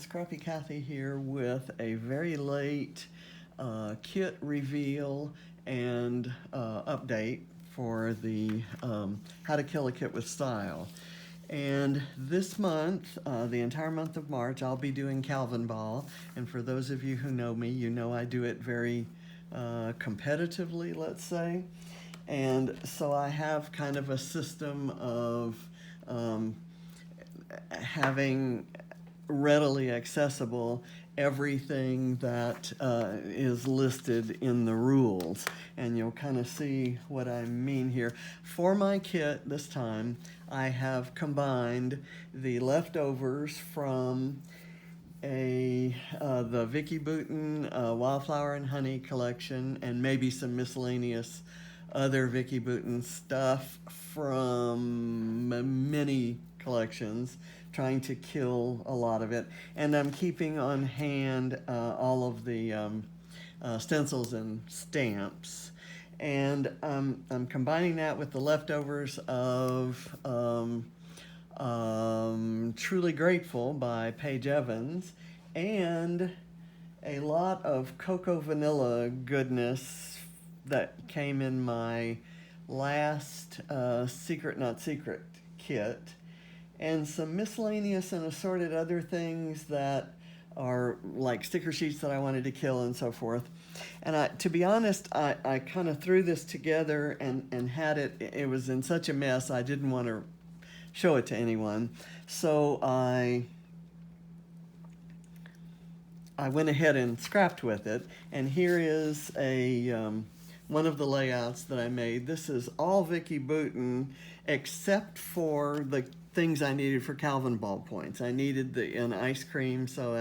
Scrappy Kathy here with a very late kit reveal and update for the How to Kill a Kit with Style. And this month, the entire month of March, I'll be doing Calvinball. And for those of you who know me, you know I do it very competitively, let's say. And so I have kind of a system of having readily accessible everything that is listed in the rules, and you'll kind of see what I mean here. For my kit this time, I have combined the leftovers from the Vicky Boutin Wildflower and Honey collection, and maybe some miscellaneous other Vicky Boutin stuff from many collections, trying to kill a lot of it. And I'm keeping on hand all of the stencils and stamps. And I'm combining that with the leftovers of Truly Grateful by Paige Evans, and a lot of cocoa vanilla goodness that came in my last Secret Not Secret kit, and some miscellaneous and assorted other things that are like sticker sheets that I wanted to kill and so forth. And to be honest, I kind of threw this together and had it was in such a mess I didn't want to show it to anyone. So I went ahead and scrapped with it, and here is one of the layouts that I made. This is all Vicky Boutin except for the things I needed for Calvinball points. I needed an ice cream, so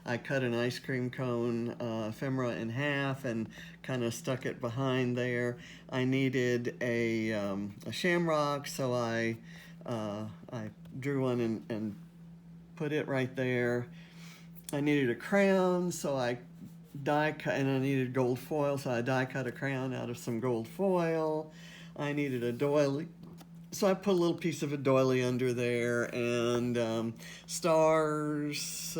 I cut an ice cream cone ephemera in half and kind of stuck it behind there. I needed a shamrock, so I drew one and put it right there. I needed a crown, so I die cut, and I needed gold foil, so I die cut a crown out of some gold foil. I needed a doily, so I put a little piece of a doily under there, and stars.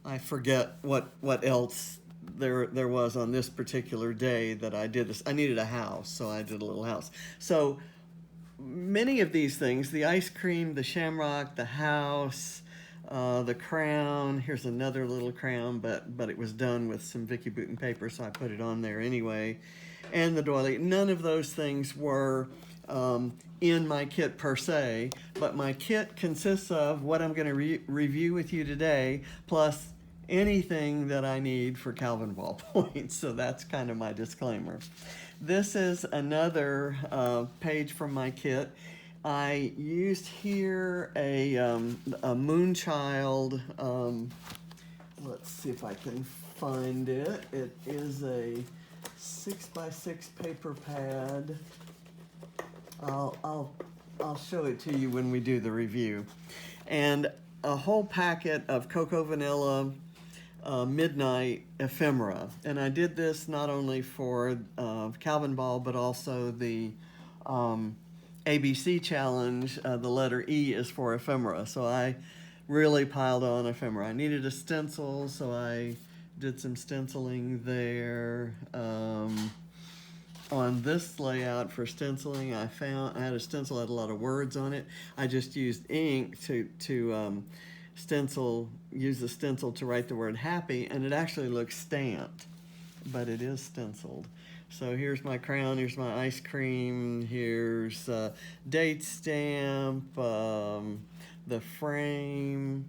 I forget what else there was on this particular day that I did this. I needed a house, so I did a little house. So many of these things, the ice cream, the shamrock, the house, the crown, here's another little crown, but it was done with some Vicky Boutin paper, so I put it on there anyway. And the doily, none of those things were in my kit per se, but my kit consists of what I'm going to review with you today, plus anything that I need for Calvinball points. So that's kind of my disclaimer. This is another page from my kit. I used here a Moonchild, let's see if I can find it. It is a 6x6 paper pad. I'll show it to you when we do the review. And a whole packet of cocoa vanilla midnight ephemera. And I did this not only for Calvinball, but also the ABC challenge. The letter E is for ephemera, so I really piled on ephemera. I needed a stencil, so I did some stenciling there. On this layout for stenciling, I had a stencil that had a lot of words on it. I just used ink to use the stencil to write the word happy, and it actually looks stamped, but it is stenciled. So here's my crown, here's my ice cream, here's date stamp, the frame,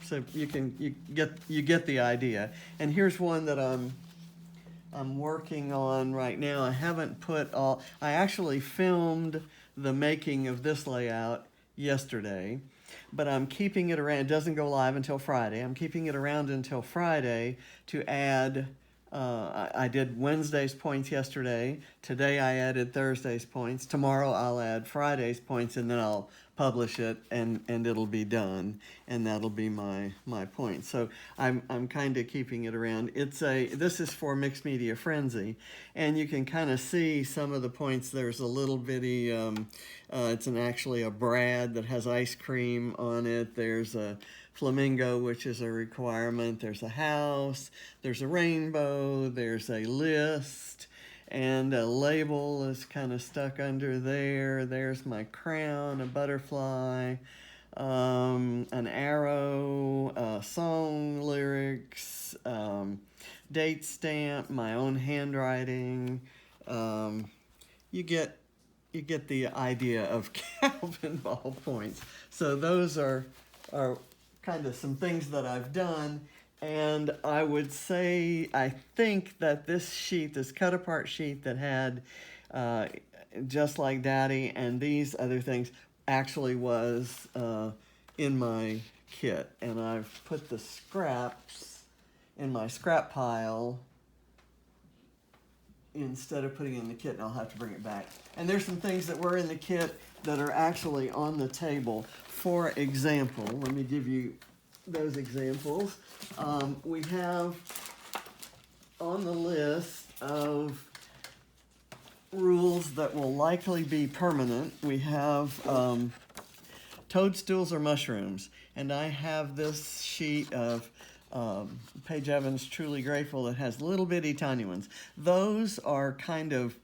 so you get the idea. And here's one that I'm working on right now. I haven't put all. I actually filmed the making of this layout yesterday, but I'm keeping it around. It doesn't go live until Friday. I'm keeping it around until Friday to add. I did Wednesday's points yesterday. Today I added Thursday's points. Tomorrow I'll add Friday's points, and then I'll publish it, and it'll be done, and that'll be my point. So I'm kind of keeping it around. This is for Mixed Media Frenzy, and you can kind of see some of the points. There's a little bitty, it's actually a brad that has ice cream on it. There's a flamingo, which is a requirement. There's a house, there's a rainbow, there's a list, and a label is kind of stuck under there. There's my crown, a butterfly, an arrow, song lyrics, date stamp, my own handwriting. You get the idea of Calvinball points. So those are kind of some things that I've done. And I would say, I think that this sheet, this cut-apart sheet that had Just Like Daddy and these other things, actually was in my kit. And I've put the scraps in my scrap pile instead of putting it in the kit, and I'll have to bring it back. And there's some things that were in the kit that are actually on the table. For example, let me give you those examples. We have on the list of rules that will likely be permanent, we have toadstools or mushrooms. And I have this sheet of Paige Evans Truly Grateful that has little bitty tiny ones. Those are kind of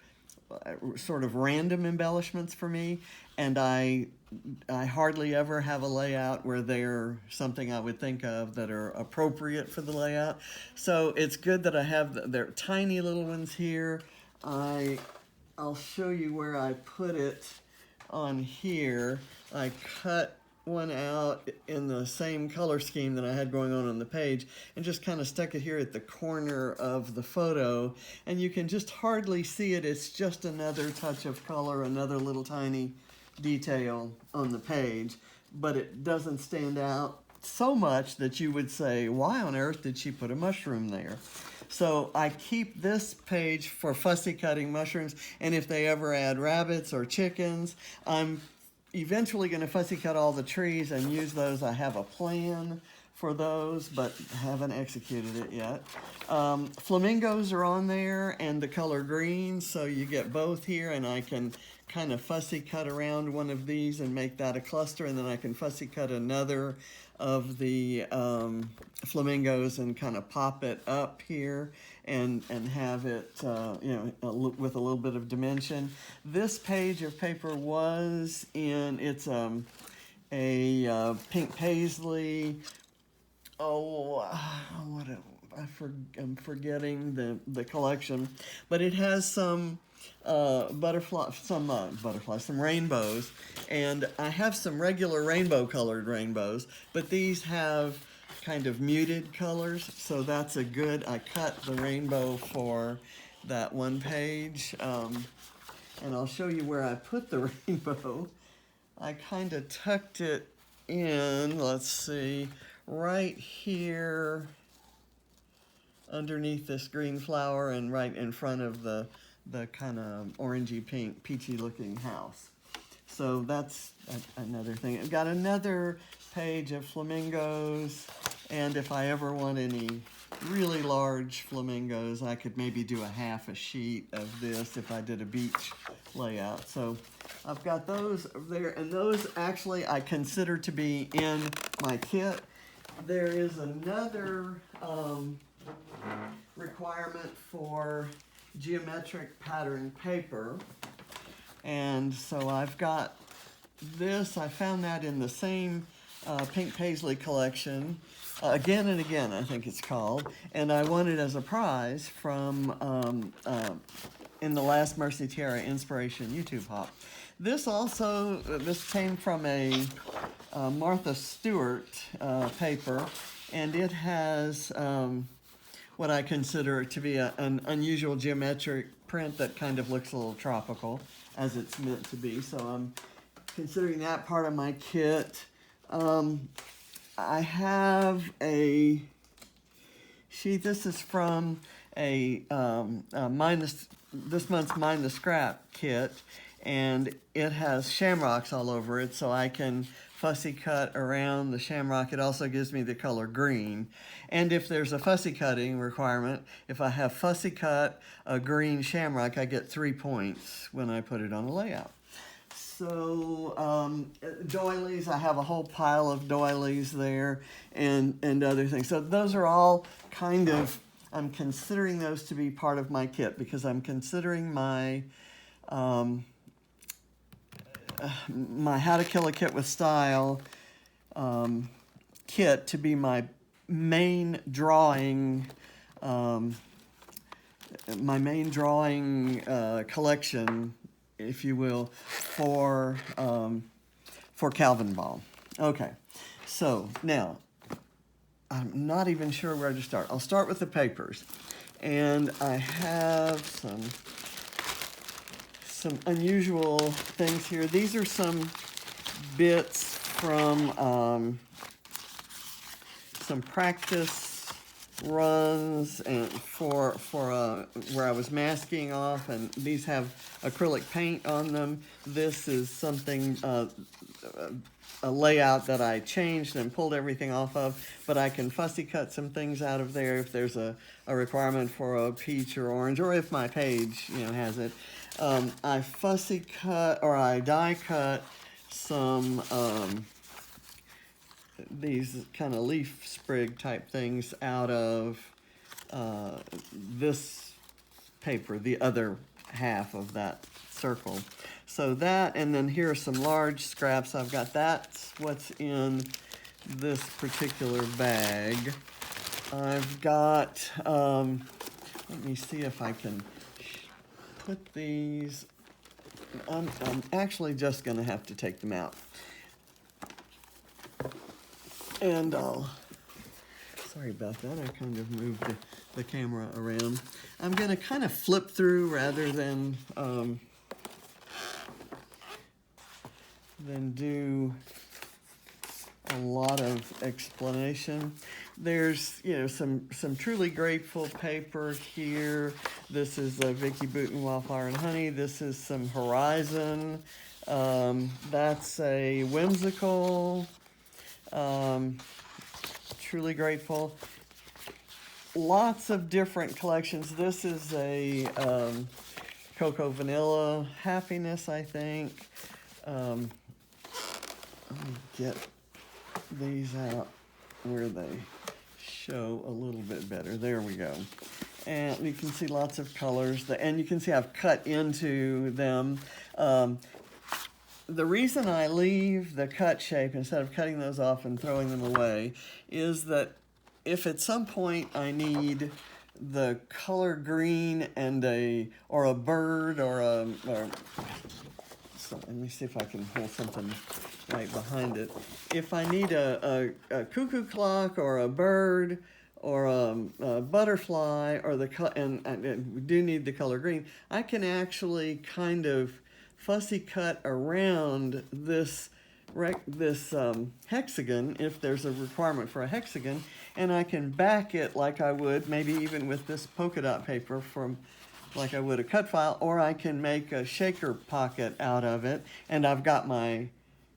sort of random embellishments for me, and I hardly ever have a layout where they're something I would think of that are appropriate for the layout. So it's good that I have their tiny little ones here. I'll show you where I put it on here. I cut one out in the same color scheme that I had going on the page and just kind of stuck it here at the corner of the photo, and you can just hardly see it. It's just another touch of color, another little tiny detail on the page, but it doesn't stand out so much that you would say, why on earth did she put a mushroom there? So I keep this page for fussy cutting mushrooms, and if they ever add rabbits or chickens, I'm eventually going to fussy cut all the trees and use those. I have a plan for those, but haven't executed it yet. Flamingos are on there, and the color green, so you get both here, and I can kind of fussy cut around one of these and make that a cluster, and then I can fussy cut another of the flamingos and kind of pop it up here and have it with a little bit of dimension. This page of paper was in, it's a pink paisley. I'm forgetting the collection, but it has some some rainbows, and I have some regular rainbow colored rainbows, but these have kind of muted colors, so that's a good, I cut the rainbow for that one page, and I'll show you where I put the rainbow. I kind of tucked it in, let's see, right here underneath this green flower and right in front of the kind of orangey pink, peachy looking house. So that's another thing. I've got another page of flamingos, and if I ever want any really large flamingos, I could maybe do half a sheet of this if I did a beach layout. So I've got those there, and those actually I consider to be in my kit. There is another requirement for geometric pattern paper, and so I've got this. I found that in the same pink paisley collection, Again and Again I think it's called, and I won it as a prize from in the last Mercy Tiara Inspiration YouTube Hop. This came from a Martha Stewart paper, and it has what I consider to be an unusual geometric print that kind of looks a little tropical, as it's meant to be. So I'm considering that part of my kit. I have a sheet. This is from a this month's Mind the Scrap kit, and it has shamrocks all over it, so I can fussy cut around the shamrock. It also gives me the color green. And if there's a fussy cutting requirement, if I have fussy cut a green shamrock, I get 3 points when I put it on a layout. So doilies, I have a whole pile of doilies there, and other things. So those are all kind of, I'm considering those to be part of my kit, because I'm considering my my How to Kill a Kit with Style kit to be my main drawing collection, if you will, for Calvinball. Okay, so now I'm not even sure where to start. I'll start with the papers, and I have some unusual things here. These are some bits from some practice runs and for where I was masking off, and these have acrylic paint on them. This is something, a layout that I changed and pulled everything off of, but I can fussy cut some things out of there if there's a requirement for a peach or orange, or if my page, has it. I fussy cut, or I die cut some these kind of leaf sprig type things out of this paper, the other half of that circle. So that, and then here are some large scraps I've got. That's what's in this particular bag. I've got, let me see if I can put these, I'm actually just gonna have to take them out. And sorry about that, I kind of moved the camera around. I'm gonna kind of flip through rather than do a lot of explanation. There's, some Truly Grateful paper here. This is a Vicky Boutin Wildflower Honey. This is some Horizon. That's a Whimsical Truly Grateful. Lots of different collections. This is a Cocoa Vanilla Happiness, I think. Let me get these out where they show a little bit better. There we go. And you can see lots of colors. And you can see I've cut into them. The reason I leave the cut shape instead of cutting those off and throwing them away is that if at some point I need the color green and a bird so let me see if I can hold something right behind it. If I need a cuckoo clock or a bird or a butterfly or and we do need the color green, I can actually kind of fussy cut around this hexagon if there's a requirement for a hexagon, and I can back it like I would maybe even with this polka dot paper from like I would a cut file, or I can make a shaker pocket out of it, and I've got my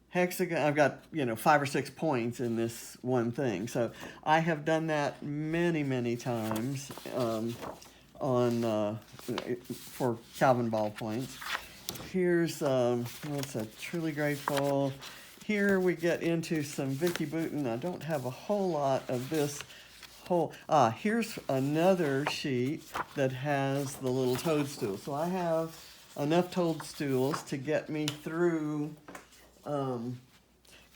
hexagon. I've got 5 or 6 points in this one thing. So I have done that many times for Calvinball points. Here's what's a Truly Grateful. Here we get into some Vicky Boutin. I don't have a whole lot of this here's another sheet that has the little toadstool. So I have enough toadstools to get me through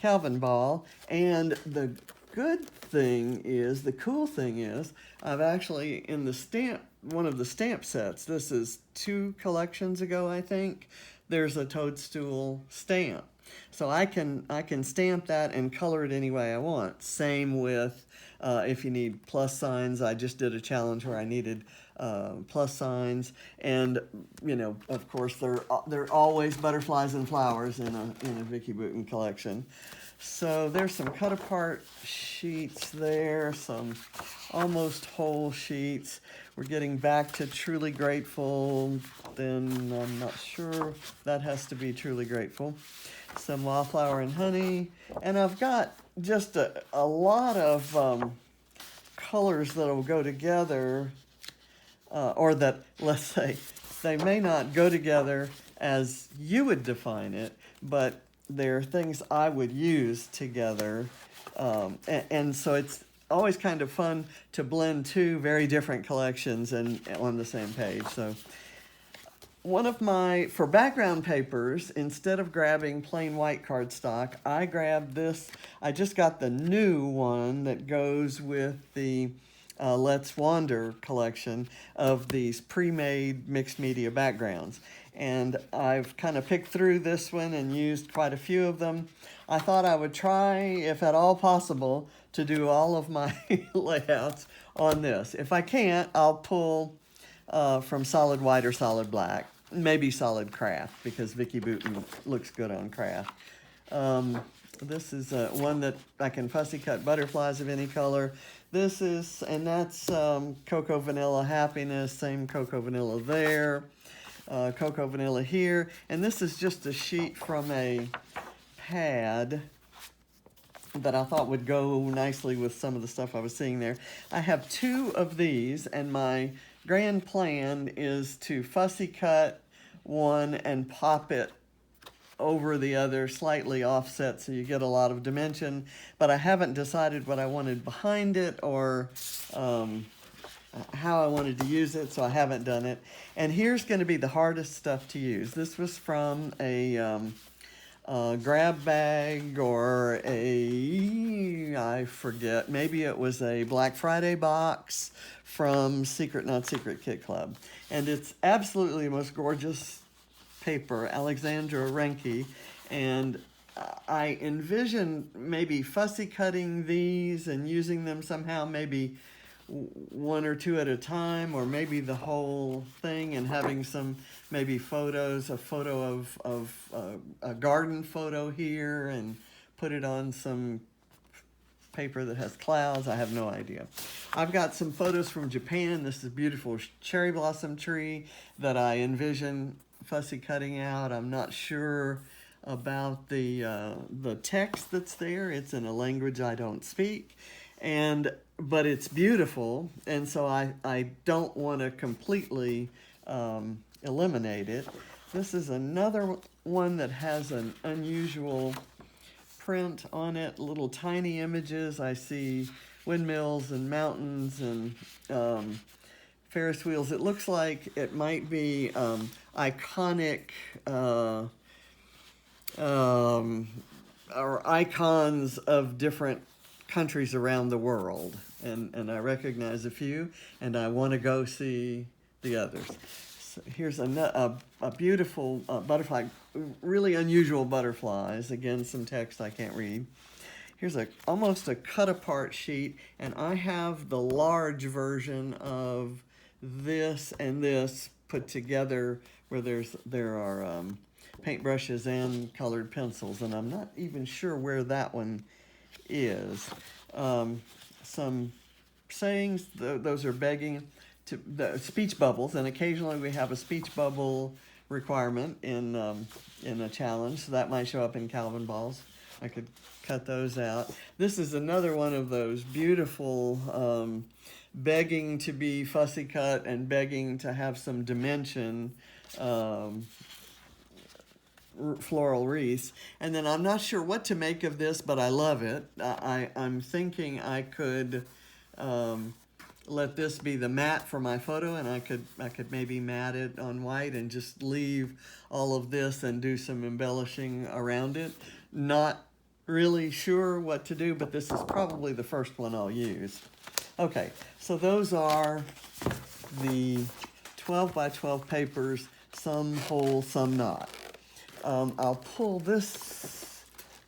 Calvinball. And the cool thing is, I've actually, in one of the stamp sets, this is 2 collections ago, I think, there's a toadstool stamp. So I can stamp that and color it any way I want. Same with if you need plus signs. I just did a challenge where I needed plus signs, and of course there are always butterflies and flowers in a Vicky Boutin collection. So there's some cut apart sheets there, some almost whole sheets. We're getting back to Truly Grateful, then I'm not sure, that has to be Truly Grateful. Some Wildflower and Honey, and I've got just a lot of colors that will go together, or that, let's say, they may not go together as you would define it, but they're things I would use together. And so it's always kind of fun to blend two very different collections and on the same page. So one of my, for background papers, instead of grabbing plain white cardstock, I grabbed this. I just got the new one that goes with the Let's Wander collection of these pre-made mixed media backgrounds. And I've kind of picked through this one and used quite a few of them. I thought I would try, if at all possible, to do all of my layouts on this. If I can't, I'll pull from solid white or solid black, maybe solid craft, because Vicky Boutin looks good on craft. This is one that I can fussy cut butterflies of any color. This is, and that's Cocoa Vanilla Happiness, same Cocoa Vanilla there, Cocoa Vanilla here, and this is just a sheet from a pad that I thought would go nicely with some of the stuff I was seeing there. I have two of these, and my grand plan is to fussy cut one and pop it over the other, slightly offset, so you get a lot of dimension, but I haven't decided what I wanted behind it or how I wanted to use it, so I haven't done it. And here's going to be the hardest stuff to use. This was from a grab bag or I forget, maybe it was a Black Friday box from Secret Not Secret Kit Club. And it's absolutely the most gorgeous paper, Alexandra Renke, and I envision maybe fussy cutting these and using them somehow, maybe one or two at a time, or maybe the whole thing, and having some maybe photos, a photo of a garden photo here, and put it on some paper that has clouds. I have no idea. I've got some photos from Japan. This is a beautiful cherry blossom tree that I envision fussy cutting out. I'm not sure about the text that's there. It's in a language I don't speak, but it's beautiful, and so I don't want to completely eliminate it. This is another one that has an unusual print on it, little tiny images. I see windmills and mountains and Ferris wheels. It looks like it might be iconic or icons of different countries around the world, and I recognize a few, and I want to go see the others. So here's a beautiful butterfly, really unusual butterflies. Again, some text I can't read. Here's almost a cut apart sheet, and I have the large version of this and this put together, where there are paintbrushes and colored pencils, and I'm not even sure where that one is. Some sayings, those are begging to the speech bubbles, and occasionally we have a speech bubble requirement in a challenge, so that might show up in Calvinballs. I could cut those out. This is another one of those beautiful begging to be fussy cut and begging to have some dimension floral wreaths. And then I'm not sure what to make of this, but I love it. I'm thinking I could let this be the mat for my photo, and I could maybe mat it on white and just leave all of this and do some embellishing around it. Not really sure what to do, but this is probably the first one I'll use. Okay, so those are the 12 by 12 papers, some whole, some not. I'll pull this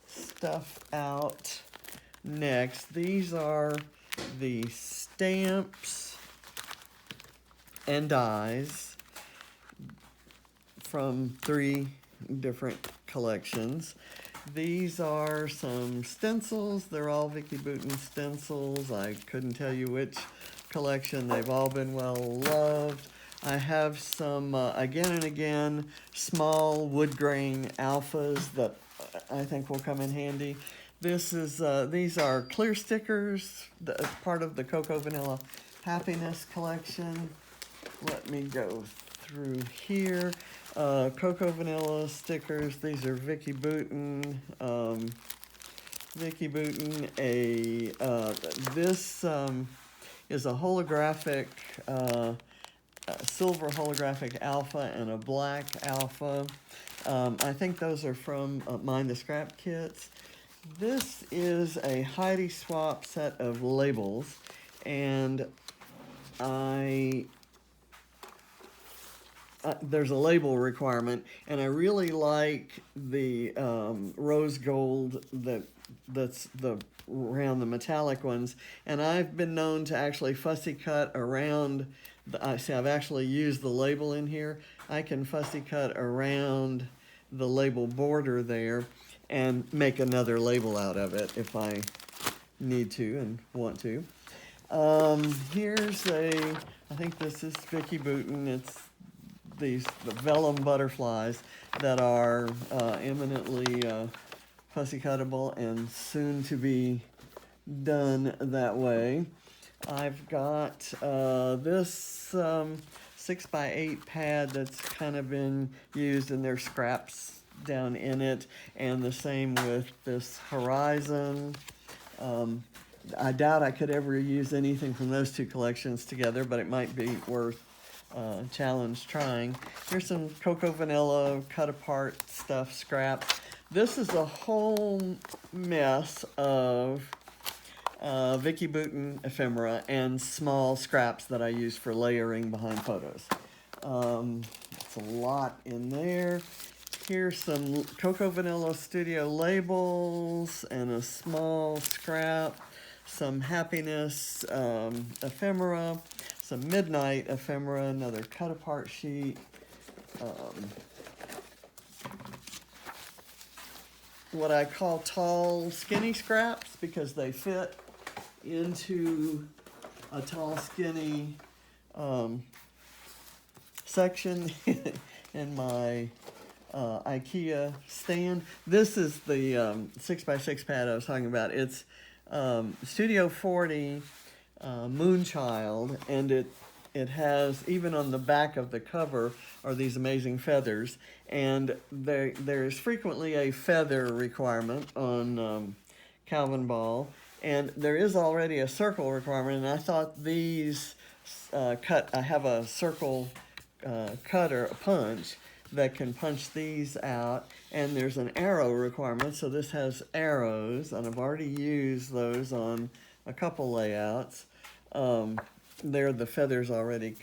stuff out next. These are the stamps and dies from 3 different collections. These are some stencils. They're all Vicky Boutin stencils. I couldn't tell you which collection. They've all been well loved. I have some, again and again, small wood grain alphas that I think will come in handy. These are clear stickers, part of the Cocoa Vanilla Happiness collection. Let me go through here. Cocoa Vanilla stickers. These are Vicky Boutin. This is a holographic, silver holographic alpha and a black alpha. I think those are from Mind the Scrap kits. This is a Heidi Swap set of labels, and there's a label requirement, and I really like the rose gold that's around the metallic ones, and I've been known to actually fussy cut around. I've actually used the label in here. I can fussy cut around the label border there and make another label out of it if I need to and want to. I think this is Vicky Boutin. It's the vellum butterflies that are eminently fussy cuttable and soon to be done that way. I've got this 6x8 pad that's kind of been used, and there's scraps down in it, and the same with this Horizon. I doubt I could ever use anything from those two collections together, but it might be worth challenge trying. Here's some Cocoa Vanilla cut apart stuff, scraps. This is a whole mess of Vicky Boutin ephemera and small scraps that I use for layering behind photos. It's a lot in there. Here's some Cocoa Vanilla Studio labels and a small scrap, some Happiness ephemera, some Midnight ephemera, another cut apart sheet. What I call tall skinny scraps because they fit into a tall skinny section in my IKEA stand. This is the 6x6 pad I was talking about. It's Studio 40 Moonchild, and it has, even on the back of the cover, are these amazing feathers, and there's frequently a feather requirement on Calvinball, and there is already a circle requirement, and I thought these I have a circle cutter, a punch, that can punch these out, and there's an arrow requirement, so this has arrows, and I've already used those on a couple layouts. There the feathers already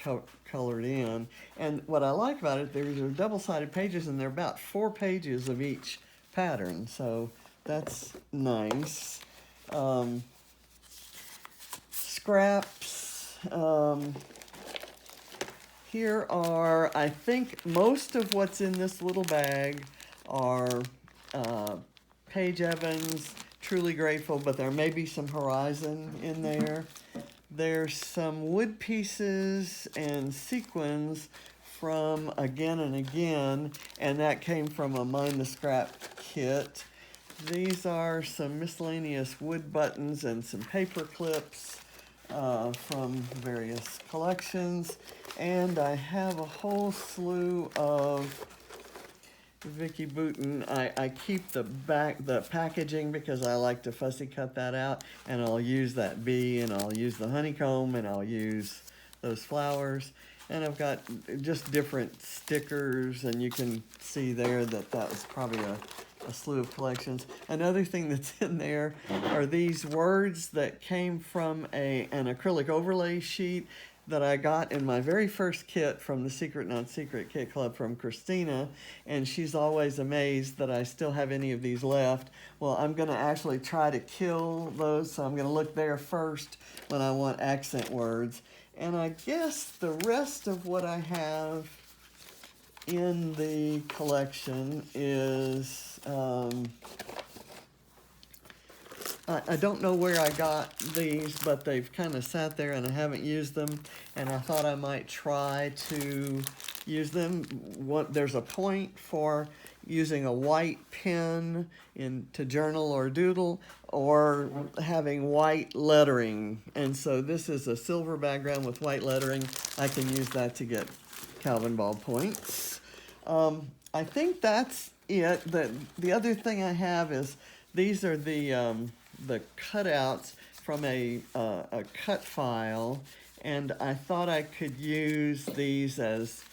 colored in, and what I like about it, there's double-sided pages, and there are about 4 pages of each pattern, so that's nice. Scraps. Here are, I think most of what's in this little bag are Paige Evans Truly Grateful, but there may be some Horizon in there. There's some wood pieces and sequins from Again and Again, and that came from a Mind the Scrap kit. These are some miscellaneous wood buttons and some paper clips from various collections, and I have a whole slew of Vicky Boutin. I keep the packaging because I like to fussy cut that out, and I'll use that bee, and I'll use the honeycomb, and I'll use those flowers, and I've got just different stickers, and you can see there that was probably a slew of collections. Another thing that's in there are these words that came from an acrylic overlay sheet that I got in my very first kit from the Secret Not Secret Kit Club from Christina, and she's always amazed that I still have any of these left. Well, I'm going to actually try to kill those, so I'm going to look there first when I want accent words. And I guess the rest of what I have in the collection is I don't know where I got these, but they've kind of sat there and I haven't used them, and I thought I might try to use them. There's a point for using a white pen to journal or doodle, or having white lettering. And so this is a silver background with white lettering. I can use that to get Calvinball points. I think that's it. The other thing I have is these are the cutouts from a cut file, and I thought I could use these as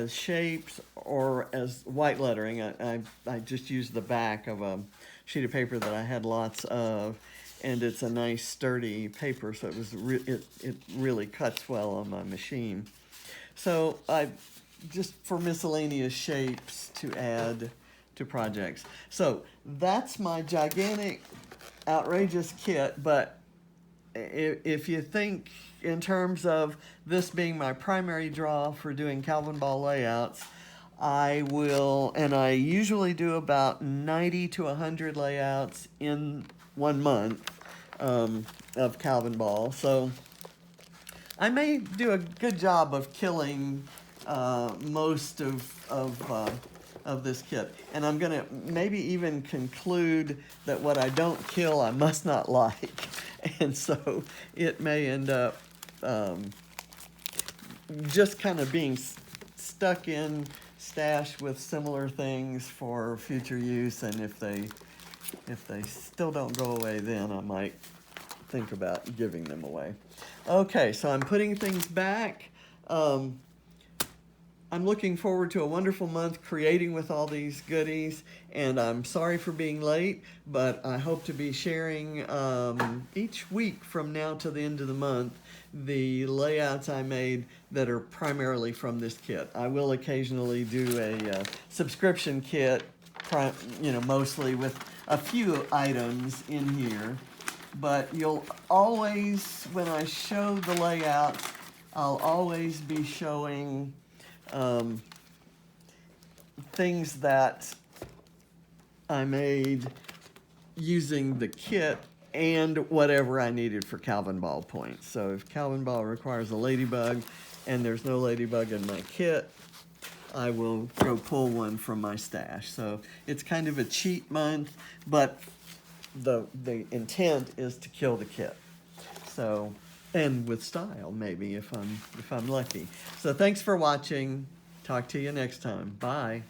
shapes or as white lettering. I just used the back of a sheet of paper that I had lots of, and it's a nice sturdy paper, so it really cuts well on my machine. So I just for miscellaneous shapes to add to projects. So that's my gigantic, outrageous kit. But if you think in terms of this being my primary draw for doing Calvinball layouts, I usually do about 90 to 100 layouts in 1 month of Calvinball. So I may do a good job of killing most of this kit. And I'm gonna maybe even conclude that what I don't kill I must not like. And so it may end up just kind of being stuck in stash with similar things for future use, and if they still don't go away, then I might think about giving them away. Okay, so I'm putting things back. I'm looking forward to a wonderful month creating with all these goodies, and I'm sorry for being late, but I hope to be sharing each week from now to the end of the month the layouts I made that are primarily from this kit. I will occasionally do a subscription kit, mostly with a few items in here, but you'll always, when I show the layouts, I'll always be showing things that I made using the kit and whatever I needed for Calvinball points. So if Calvinball requires a ladybug and there's no ladybug in my kit, I will go pull one from my stash. So it's kind of a cheat month, but the intent is to kill the kit. So, and with style, maybe, if I'm lucky. So thanks for watching. Talk to you next time. Bye.